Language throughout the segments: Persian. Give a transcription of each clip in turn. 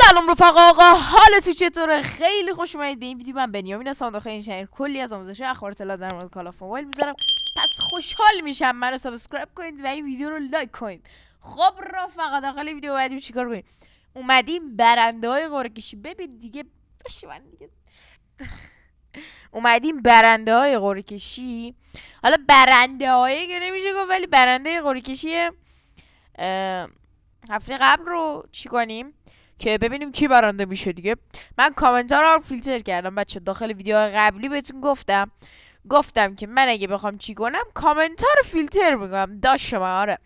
سلام رفقا، آقا حالتون چطوره؟ خیلی خوش اومدید به این ویدیو. من بنیامین هستم. داخل این شهر کلی از آموزش اخبار اطلاعات در مورد کال آف موبایل میذارم، پس خوشحال میشم منو سابسکرایب کنید و این ویدیو رو لایک کنید. خب رفقا، داخل ویدیو بعدی چیکار کنیم؟ اومدیم برنده های قرعه کشی. ببین دیگه اومدیم برنده های قرعه کشی. حالا برنده هایی که نمیشه گفت، ولی برنده قرعه کشی هفته قبل رو چی کنیم که ببینیم کی برنده میشه دیگه. من کامنت ها رو فیلتر کردم بچه. داخل ویدیو قبلی بهتون گفتم که من اگه بخوام چی کنم کامنت ها رو فیلتر میکنم. داشت شما آره.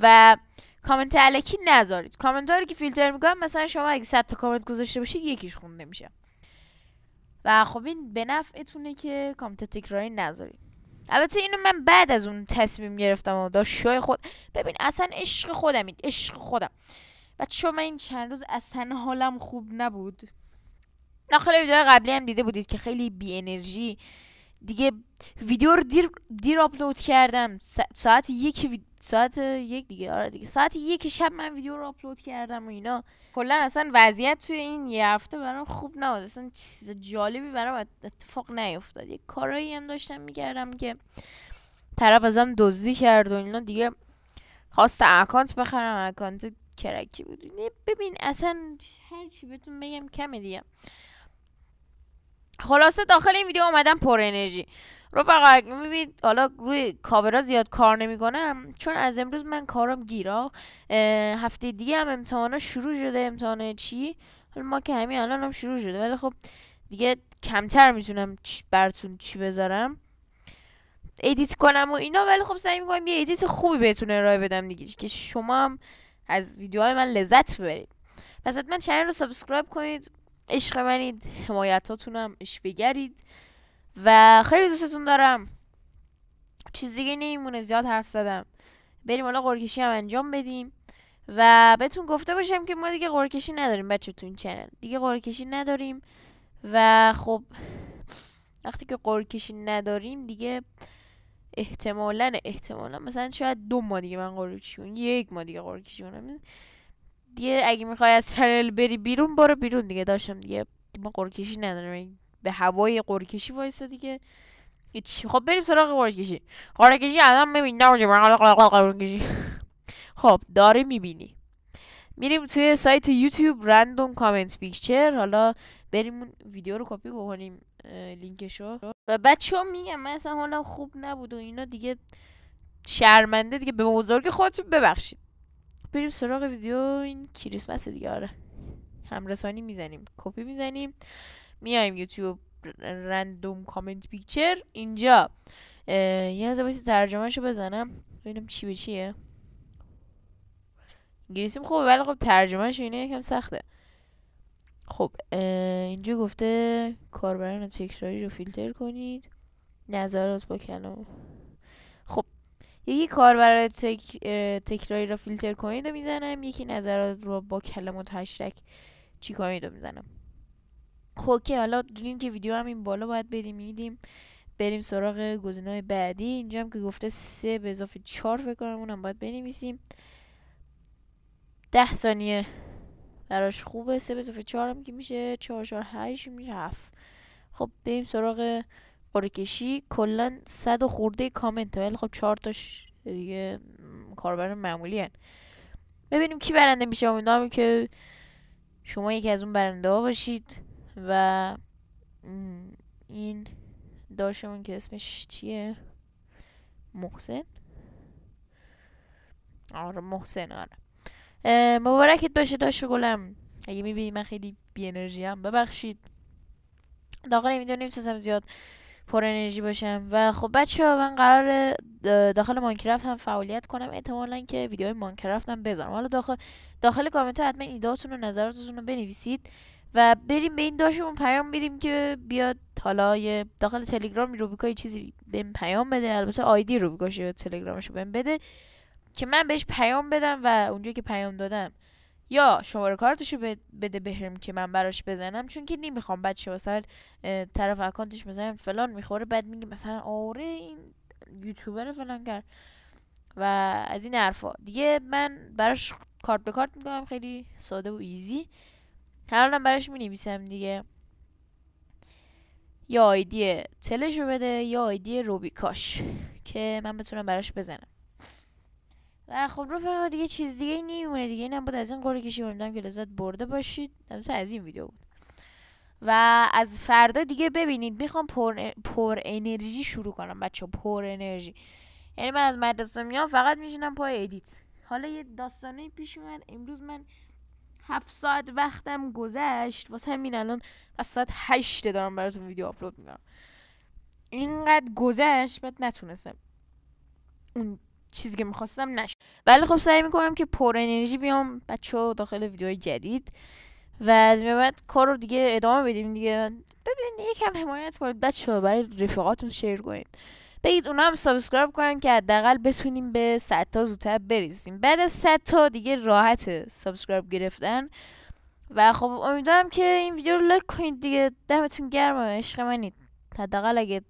و کامنت الکی نذارید. کامنت ها رو که فیلتر میکنم، مثلا شما اگه 100 تا کامنت گذاشته باشید یکیش خونده میشه. و خب این به نفعتونه که کامنت تکراری نذارید. البته اینو من بعد از اون تصمیم گرفتم و داشت شوی خود. ببین اصلا عشق خودم، عشق خودم بچه‌ها. من این چند روز اصلا حالم خوب نبود. داخل ویدیو قبلی هم دیده بودید که خیلی بی انرژی دیگه ویدیو رو دیر آپلود کردم. ساعت یک دیگه. آره دیگه ساعت 1 شب من ویدیو رو آپلود کردم و اینا. کلا اصلا وضعیت توی این یه هفته برام خوب نبود. اصلا چیز جالبی برام اتفاق نیفتاد. یه کارایی هم داشتم میکردم که طرف ازم دزدی کرد و اینا دیگه. خواست اکانت بخرم، اکانت کرکی بود. ببین اصلا هر چی بهتون بگم کمه دیگه. خلاصه داخل این ویدیو اومدم پر انرژی. رفقا میبینید حالا روی کاورا زیاد کار نمیکنم چون از امروز من کارم گیرا. هفته دیگه هم امتحانا شروع شده. امتحان چی؟ حالا ما که همین الان هم شروع شده، ولی خب دیگه کمتر میتونم براتون چی بذارم ادیت کنم و اینا. ولی خب سعی میکنم یه ادیت خوبی بهتون ارائه بدم دیگه، که شما هم از ویدیوهای من لذت ببرید. پس حتما چنل رو سابسکرایب کنید. عشق منید، حمایتاتونم اشوه‌گرید و خیلی دوستتون دارم. چیز دیگه نمیمونه، زیاد حرف زدم. بریم حالا قرعه کشی هم انجام بدیم. و بهتون گفته باشم که ما دیگه قرعه کشی نداریم بچه. تو این چنل دیگه قرعه کشی نداریم. و خب وقتی که قرعه کشی نداریم دیگه احتمالاً مثلا شاید 2 ماه دیگه من قرعه کشی کنم، 1 ماه دیگه قرعه کشی کنم دیگه. اگه میخوای از چنل بری بیرون برو بیرون دیگه. داشتم دیگه ما قرعه کشی نداریم، به هوای قرعه کشی وایسا دیگه. خب بریم سراغ قرعه کشی. قرعه کشی الان ببین قرعه کشی. خب داره میبینی. میریم توی سایت یوتیوب رندوم کامنت پیکچر. حالا بریم اون ویدیو رو کپی بکنیم لینکشو. و بچه‌ها میگم من اصلا حالم خوب نبود و اینا دیگه. شرمنده دیگه، به بزرگی خودتون ببخشید. بریم سراغ ویدیو. این کریسمس دیگه. آره همرسانی میزنیم، کپی میزنیم، میایم یوتیوب رندوم کامنت پیکچر. اینجا یه لحظه واسه ترجمهشو بزنم ببینم چی به چیه. انگلیسیم خوبه ولی خب ترجمهش اینه یکم سخته. خب اینجا گفته کاربران تکراری رو فیلتر کنید، نظرات با کلام. خب یکی کاربران تکراری رو فیلتر کنید رو میزنم، یکی نظرات رو با کلمات هشتگ چی کنید رو میزنم. خب که حالا لینک ویدیو هم این بالا باید بدیم. بریم سراغ گزینه‌های بعدی. اینجا هم که گفته 3 به اضافه 4 فکر کنم اونم باید بنویسیم. 10 ثانیه براش خوبه. 3 به اضافه 4 هم که میشه 4 4 8 میشه 7. خب بریم سراغ قرعه کشی. کلا 100 و خورده کامنت، ولی خب 4 تاش دیگه کاربر معمولی هن. ببینیم کی برنده میشه. امیدوارم که شما یکی از اون برنده ها باشید. و این داشتمون که اسمش چیه؟ محسن. آره محسن. آره مبارکت باشه داشت گلم. اگه میبینی من خیلی بی انرژی ام ببخشید. داخل این ویدیو نمیتونستم زیاد پر انرژی باشم. و خب بچه‌ها من قرار داخل ماینکرافت هم فعالیت کنم. احتمالاً که ویدیوهای ماینکرافت هم بذارم. حالا داخل کامنت ها حتما ایده‌هاتون و نظراتتون رو بنویسید و بریم به این داشتمون پیام بدیم که بیاد. حالا داخل تلگرام روبیکا یه چیزی بهم پیام بده. البته آیدی روبیکاش یا تلگرامشو بهم بده که من بهش پیام بدم و اونجا که پیام دادم یا شماره کارتشو بده بهم که من براش بزنم. چون که نمیخوام بچه مثلا طرف اکانتش مثلا فلان میخوره بعد میگه مثلا آره این یوتیوبر فلان کرد و از این حرفا دیگه. من براش کارت به کارت میکنم، خیلی ساده و ایزی. الانم براش مینویسم دیگه، یا آیدی تلشو بده یا آیدی روبیکاش که من بتونم براش بزنم. و خب رفقا دیگه چیز دیگه نیمونه دیگه. اینم بود از این قرعه کشی. امیدوارم که لذت برده باشید. البته از این ویدیو بود. و از فردا دیگه ببینید میخوام پر انرژی شروع کنم بچه، پر انرژی. یعنی من از مدرسه میام فقط میشینم پای ادیت. حالا یه داستانه پیش اومد امروز، من 7 ساعت وقتم گذشت واسه همین الان از ساعت 8 دارم براتون ویدیو آپلود میکنم. اینقدر گذشت بعد نتونستم اون چیزی که میخواستم نشد. ولی خب سعی میکنم که پر انرژی بیام بچه‌ها داخل ویدیوهای جدید و از این بعد کار رو دیگه ادامه بدیم دیگه. ببینید یکم حمایت کنید بچه‌ها، برای رفیقاتون شیر کنید، بگید اونا هم سابسکرایب کنن که حداقل بتونیم به 100 تا زودتر برسیم. بعد از 100 تا دیگه راحت سابسکرایب گرفتن. و خب امیدوارم که این ویدیو رو لایک کنید دیگه. دمتون گرم، عشق منید. حداقل اگه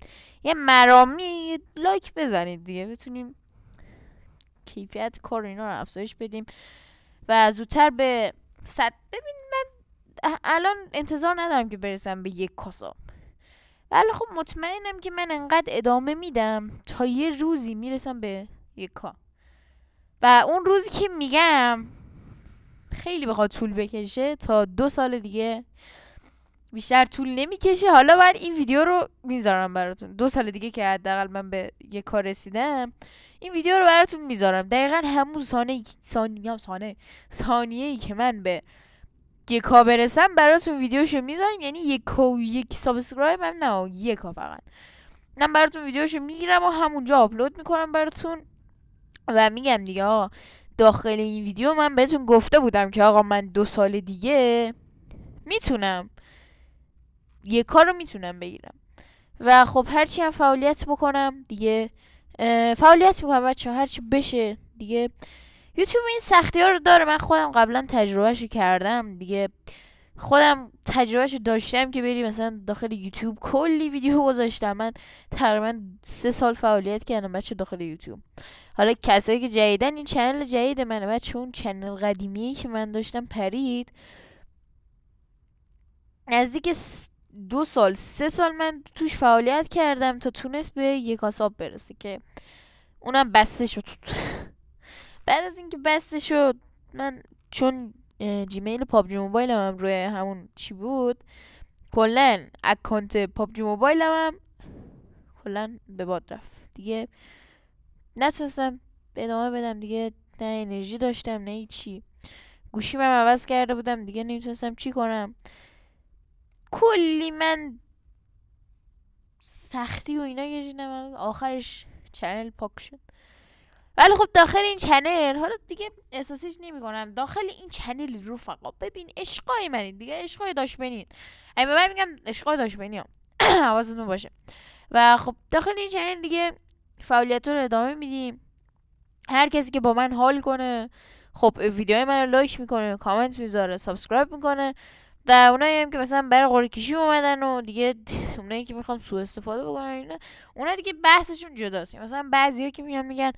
یه مرامی لایک بزنید دیگه، بتونیم کیفیت کار اینا رو افزایش بدیم و زودتر به 100. ببین من الان انتظار ندارم که برسم به 1 کاسا، ولی خب مطمئنم که من انقدر ادامه میدم تا یه روزی میرسم به 1K. و اون روزی که میگم خیلی بخواد طول بکشه، تا 2 سال دیگه، بیشتر طول نمیکشه. حالا بعد این ویدیو رو میذارم براتون 2 سال دیگه که حداقل من به 1K رسیدم، این ویدیو رو براتون میذارم دقیقا همون ثانیه‌ای که من به 1K برسم براتون ویدیوشو میذارم. یعنی 1K و 1 سابسکرایب هم نه، 1K فقط من براتون ویدیوشو میگیرم و همونجا آپلود میکنم براتون. و میگم دیگه آقا داخل این ویدیو من بهتون گفته بودم که آقا من 2 سال دیگه میتونم 1K رو میتونم بگیرم. و خب هرچی هم فعالیت بکنم دیگه، فعالیت میکنم بچه، هرچی بشه دیگه. یوتیوب این سختی ها رو داره، من خودم قبلا تجربهشو کردم دیگه، خودم تجربهشو داشتم که بری مثلا داخل یوتیوب کلی ویدیو گذاشتم. من تقریبا 3 سال فعالیت کردم بچه داخل یوتیوب. حالا کسایی که جدیدن، این چنل جدید منه بچه، اون چنل قدیمی که من داشتم پرید. نزدیک 2 سال 3 سال من توش فعالیت کردم تا تونست به 1K ساب برسه که اونم بسته شد. بعد از اینکه بسته شد، من چون جیمیل پابجی موبایل هم روی همون چی بود، کلن اکانت پابجی موبایل هم کلن به باد رفت دیگه. نتونستم ادامه بدم دیگه، نه انرژی داشتم نه چی. گوشیم هم عوض کرده بودم دیگه، نمیتونستم چی کنم. کلی من سختی و اینا کشیدم، آخرش چنل پاک شد. ولی خب داخل این چنل، حالا دیگه احساسیش نمی کنم، داخل این چنل رفقا ببین عشقای منید دیگه، عشقای داشبنید. اگه من میگم عشقای داشبنی هم حواستون باشه. و خب داخل این چنل دیگه فعالیت رو ادامه میدیم. هر کسی که با من حال کنه خب ویدیوهای من رو لایک میکنه، کامنت میذاره، سابسکرایب میکنه. و اونایی هم که مثلا برای قرعه کشی اومدن و دیگه اونایی که میخوان سوء استفاده بکنن، اونا دیگه بحثشون جداست. مثلا بعضیا که میگن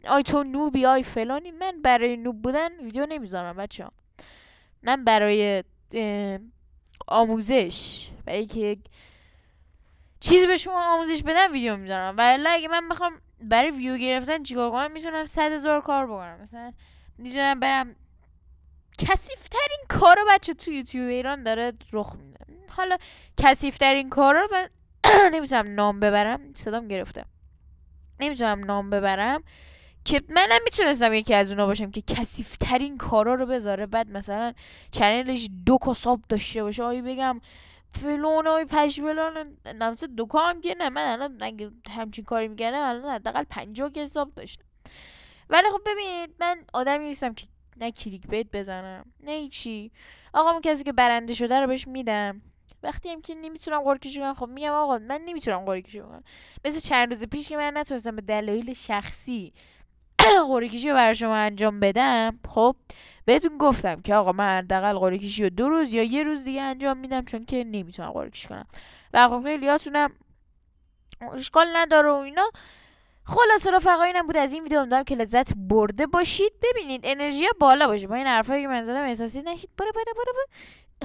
آی تو نوبی، آی فلانی. من برای نوب بودن ویدیو نمیذارم بچه‌ها، من برای آموزش، برای که چیزی به شما آموزش بدم ویدیو میذارم. ولی اگه من بخوام برای ویو گرفتن چیکار کنم، میتونم 100,000 کار بکنم. مثلا میتونم برم کثیف‌ترین کارا بچه تو یوتیوب ایران داره رخ میده. حالا کثیف‌ترین کارا من نمیتونم نام ببرم، صدام گرفته، نمیتونم نام ببرم که منم میتونستم یکی از اونا باشم که کثیف‌ترین کارا رو بذاره، بعد مثلا چنلش 2K ساب داشته باشه، آی بگم فلان آی پشملان. نمسه 2K هم که نه، من الان اگه همچین کاری میگردم الان حداقل 50K ساب داشتم. ولی خب ببینید من آدمی نیستم که نه کلیک بیت بزنم نه چی. آقا اون کسی که برنده شده رو بهش میدم. وقتی هم که نمیتونم قرعه کشی کنم، خب میگم آقا من نمیتونم قرعه کشی کنم. مثل چند روز پیش که من نتونستم به دلایل شخصی قرعه کشی رو برای شما انجام بدم، خب بهتون گفتم که آقا من حداقل قرعه کشی رو 2 روز یا 1 روز دیگه انجام میدم، چون که نمیتونم قرعه کشی کنم. و خب خیلیاتونم اشکال نداره و اینا. خلاصه رفقا اینم بود از این ویدیو. امیدوارم که لذت برده باشید. ببینید انرژی بالا باشه با این حرفایی که من زدم احساسی نشید. برو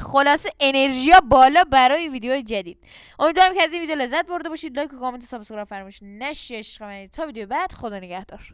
خلاصه انرژی بالا برای ویدیو جدید. امیدوارم که از این ویدیو لذت برده باشید. لایک و کامنت و سابسکرایب فراموش نشه. تا ویدیو بعد، خدا نگهدار.